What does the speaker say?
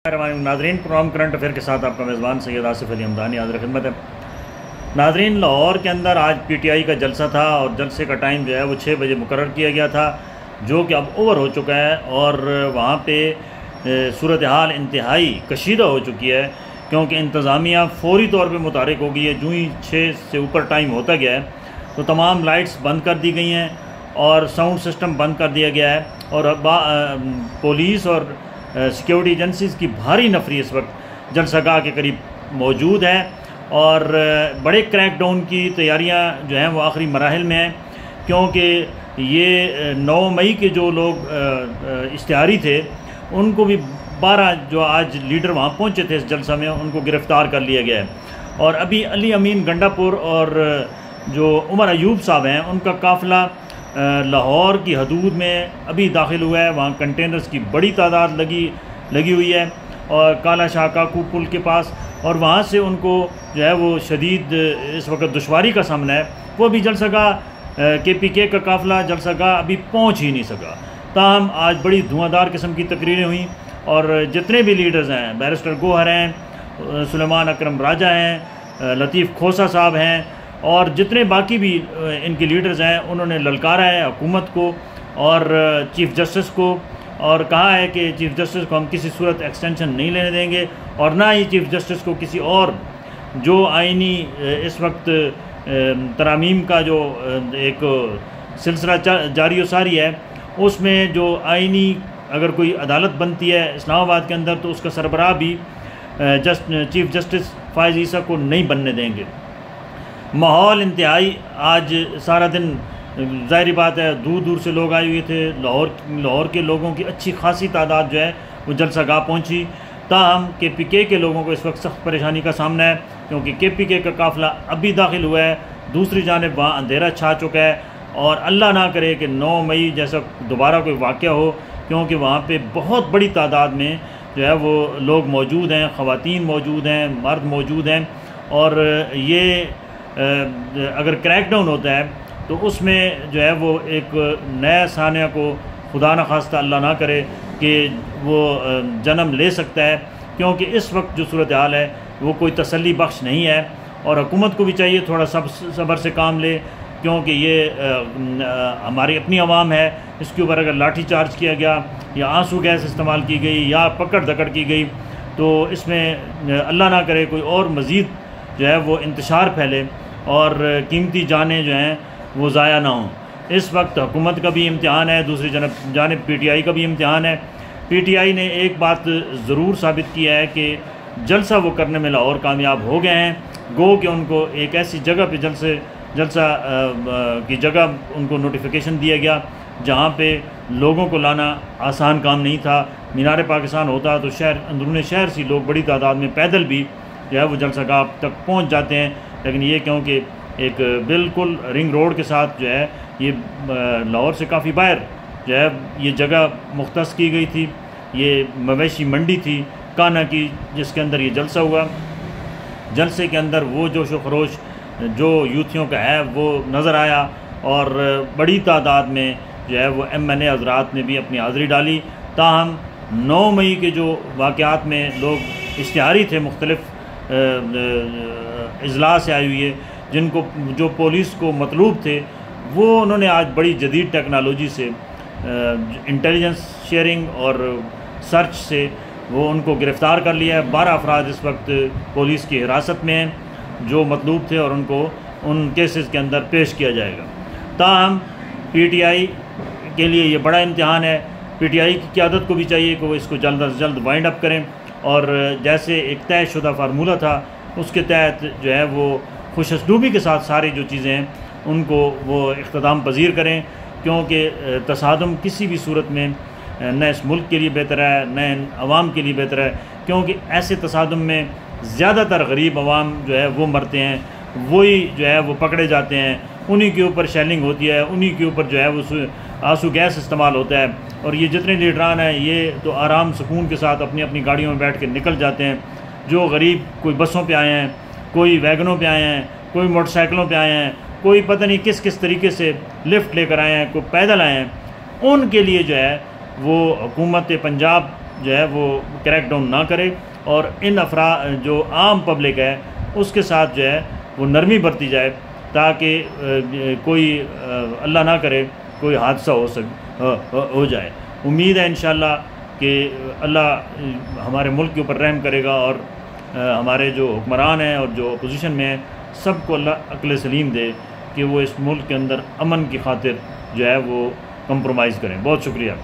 नाज़रीन, programme current affair के साथ आपका मेज़बान सैयद आसिफ अली हमदानी हाज़िर खिदमत है। नाज़रीन, लाहौर के अंदर आज पीटीआई का जलसा था और जलसे का टाइम जो है वो 6 बजे मुकर्रर किया गया था, जो कि अब ओवर हो चुका है और वहाँ पे सूरत हाल इंतहाई कशीदा हो चुकी है, क्योंकि इंतज़ामिया फ़ौरी तौर पे मुतारिक हो गई है। जो ही 6 से ऊपर टाइम होता गया है तो तमाम लाइट्स बंद कर दी गई हैं और साउंड सिस्टम बंद कर दिया गया है और पुलिस और सिक्योरिटी एजेंसीज़ की भारी नफरी इस वक्त जलसागाह के करीब मौजूद है और बड़े क्रैकडाउन की तैयारियां जो हैं वो आखिरी मराहिल में हैं, क्योंकि ये 9 मई के जो लोग इश्तिहारी थे उनको भी 12 जो आज लीडर वहाँ पहुँचे थे इस जलसा में, उनको गिरफ़्तार कर लिया गया है। और अभी अली अमीन गंडापुर और जो उमर अयूब साहब हैं उनका काफ़िला लाहौर की हदूद में अभी दाखिल हुआ है। वहाँ कंटेनर्स की बड़ी तादाद लगी हुई है और काला शाह काकू पुल के पास, और वहाँ से उनको जो है वो शदीद इस वक्त दुश्वारी का सामना है। वो भी जलसागाह KPK का काफ़िला जलसागाह अभी पहुँच ही नहीं सका। ताहम आज बड़ी धुआंधार किस्म की तकरीरें हुई और जितने भी लीडर्स हैं, बैरिस्टर गोहर हैं, सुलेमान अकरम राजा हैं, लतीफ़ खोसा साहब हैं और जितने बाकी भी इनके लीडर्स हैं, उन्होंने ललकारा है हुकूमत को और चीफ़ जस्टिस को और कहा है कि चीफ़ जस्टिस को हम किसी सूरत एक्सटेंशन नहीं लेने देंगे और ना ही चीफ़ जस्टिस को किसी और जो आइनी इस वक्त तरामीम का जो एक सिलसिला जारी सारी है, उसमें जो आइनी अगर कोई अदालत बनती है इस्लामाबाद के अंदर तो उसका सरबराह भी चीफ़ जस्टिस फ़ाइज़ ईसा को नहीं बनने देंगे। माहौल इंतहाई आज सारा दिन, ज़ाहिर बात है दूर दूर से लोग आए हुए थे। लाहौर के लोगों की अच्छी खासी तादाद जो है वो जलसागाह पहुंची। ताहम KPK के लोगों को इस वक्त सख्त परेशानी का सामना है, क्योंकि KPK का काफ़िला अभी दाखिल हुआ है। दूसरी जानिब वहाँ अंधेरा छा चुका है और अल्लाह ना करे कि 9 मई जैसा दोबारा कोई वाक़या हो, क्योंकि वहाँ पे बहुत बड़ी तादाद में जो है वो लोग मौजूद हैं, ख़वातीन मौजूद हैं, मर्द मौजूद हैं और ये अगर क्रैकडाउन होता है तो उसमें जो है वो एक नया सानिया को खुदा न खास्ता अल्लाह ना करे कि वो जन्म ले सकता है, क्योंकि इस वक्त जो सूरत हाल है वो कोई तसल्ली बख्श नहीं है और हुकूमत को भी चाहिए थोड़ा सब्र से काम ले, क्योंकि ये हमारी अपनी आवाम है। इसके ऊपर अगर लाठी चार्ज किया गया या आंसू गैस इस्तेमाल की गई या पकड़ दकड़ की गई तो इसमें अल्लाह ना करे कोई और मज़ीद जो है वो इंतशार फैले और कीमती जानें जो हैं वो ज़ाया ना हों। इस वक्त हुकूमत का भी इम्तिहान है, दूसरी जानिब PTI का भी इम्तिहान है। PTI ने एक बात ज़रूर साबित किया है कि जलसा वो करने में लाहौर कामयाब हो गए हैं। गो कि उनको एक ऐसी जगह पे जलसा की जगह उनको नोटिफिकेशन दिया गया जहाँ पे लोगों को लाना आसान काम नहीं था। मीनार पाकिस्तान होता तो अंदरूनी शहर से लोग बड़ी तादाद में पैदल भी जो है वो जलसागाह तक पहुँच जाते हैं, लेकिन ये क्योंकि एक बिल्कुल रिंग रोड के साथ जो है ये लाहौर से काफ़ी बाहर जो है ये जगह मुख्तस की गई थी। ये मवेशी मंडी थी काना की, जिसके अंदर ये जलसा हुआ। जलसे के अंदर वो जोश व खरोश जो यूथियों का है वो नज़र आया और बड़ी तादाद में जो है वो MNA हज़रात ने भी अपनी हाज़िरी डाली। ताहम 9 मई के जो वाक़यात में लोग इश्तिहारी थे मुख्तलिफ़ इजलास से आई हुई है, जिनको जो पुलिस को मतलूब थे वो उन्होंने आज बड़ी जदीद टेक्नोलॉजी से इंटेलिजेंस शेयरिंग और सर्च से वो उनको गिरफ़्तार कर लिया है। 12 अफराद इस वक्त पुलिस की हिरासत में हैं जो मतलूब थे और उनको उन केसेस के अंदर पेश किया जाएगा। ताहम PTI के लिए ये बड़ा इम्तिहान है। PTI की क़यादत को भी चाहिए कि वो इसको जल्द अज जल्द वाइंड अप करें और जैसे एक तयशुदा फार्मूला था उसके तहत जो है वो खुश असलूबी के साथ सारी जो चीज़ें हैं उनको वो इख्तिताम पजीर करें, क्योंकि तसादुम किसी भी सूरत में न इस मुल्क के लिए बेहतर है न आवाम के लिए बेहतर है, क्योंकि ऐसे तसादुम में ज़्यादातर गरीब आवाम जो है वो मरते हैं, वही जो है वो पकड़े जाते हैं, उन्हीं के ऊपर शेलिंग होती है, उन्हीं के ऊपर जो है वो आंसू गैस इस्तेमाल होता है। और ये जितने लीडरान हैं ये तो आराम सुकून के साथ अपनी अपनी गाड़ियों में बैठ के निकल जाते हैं। जो गरीब कोई बसों पे आए हैं, कोई वैगनों पे आए हैं, कोई मोटरसाइकिलों पे आए हैं, कोई पता नहीं किस किस तरीके से लिफ्ट लेकर आए हैं, कोई पैदल आए हैं, उनके लिए जो है वो हुकूमत पंजाब जो है वो क्रैक डाउन ना करे और इन अफरा जो आम पब्लिक है उसके साथ जो है वो नरमी बरती जाए, ताकि कोई अल्लाह ना करे कोई हादसा हो जाए। उम्मीद है इंशाअल्लाह कि अल्लाह हमारे मुल्क के ऊपर रहम करेगा और हमारे जो हुक्मरान हैं और जो अपोजिशन में हैं सबको अल्लाह अक्ल सलीम दे कि वो इस मुल्क के अंदर अमन की खातिर जो है वो कंप्रोमाइज़ करें। बहुत शुक्रिया।